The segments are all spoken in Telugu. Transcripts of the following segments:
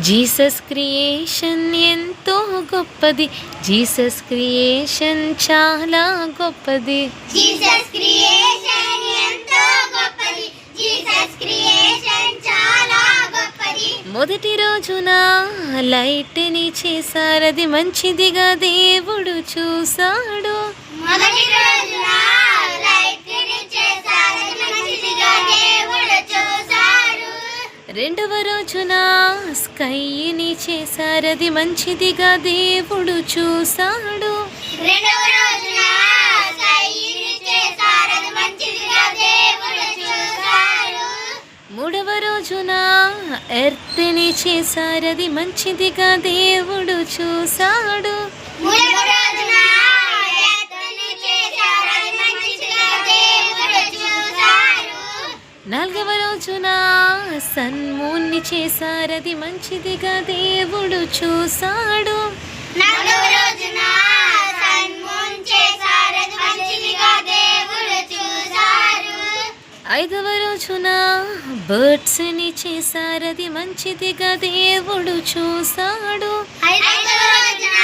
జీసస్ క్రియేషన్ ఎంతో గొప్పది, జీసస్ క్రియేషన్ చాలా గొప్పది. జీసస్ క్రియేషన్ ఎంతో గొప్పది, జీసస్ క్రియేషన్ చాలా గొప్పది. మొదటి రోజున లైట్ని చేశారది మంచిదిగా దేవుడు చూశాడు. మొదటి రోజున లైట్ని చేశారది మంచిదిగా దేవుడు చూశాడు. రెండవ రోజున స్కైని చేశారది మంచిదిగా దేవుడు చూశాడు. రెండవ రోజున స్కైని చేశారది మంచిదిగా దేవుడు చూశాడు. మూడవ రోజున ఎర్త్ని చేశారది మంచిదిగా దేవుడు చూశాడు. మూడవ రోజున ఎర్త్ని చేశారది మంచిదిగా దేవుడు చూశాడు. నాలుగవ రోజున సన్మూన్ని చేశారది మంచిదిగా దేవుడు చూశాడు. నాలుగవ రోజున సన్మూన్ చేశారది మంచిదిగా దేవుడు చూశాడు. ఐదవ రోజున బర్డ్స్ని చేశారది మంచిదిగా దేవుడు చూశాడు. ఐదవ రోజున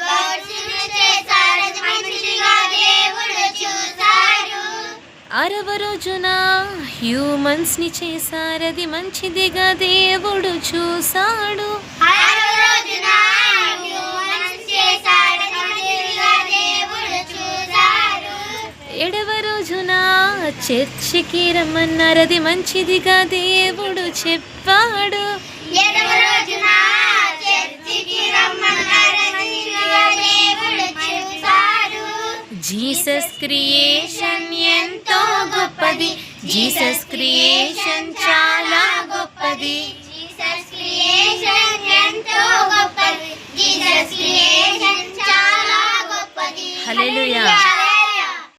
బర్డ్స్ని చేశారది మంచిదిగా దేవుడు చూశాడు. ఆరవ రోజున హ్యూమన్స్ని చేశారది మంచిదిగా దేవుడు చూశాడు. ఆరవ రోజున హ్యూమన్స్ చేశారది మంచిదిగా దేవుడు చూశాడు. ఏడవ రోజున చర్చికి రమ్మన్నారది మంచిదిగా దేవుడు చెప్పాడు. ఏడవ రోజున చర్చికి రమ్మన్నారది మంచిదిగా దేవుడు చూశాడు. జీసస్ క్రియేషన్ ఎంతో గొప్పది, జీసస్ క్రియేషన్ చాలా గొప్పది. జీసస్ క్రియేషన్ ఎంతో గొప్పది, జీసస్ క్రియేషన్ చాలా గొప్పది. హల్లెలూయా.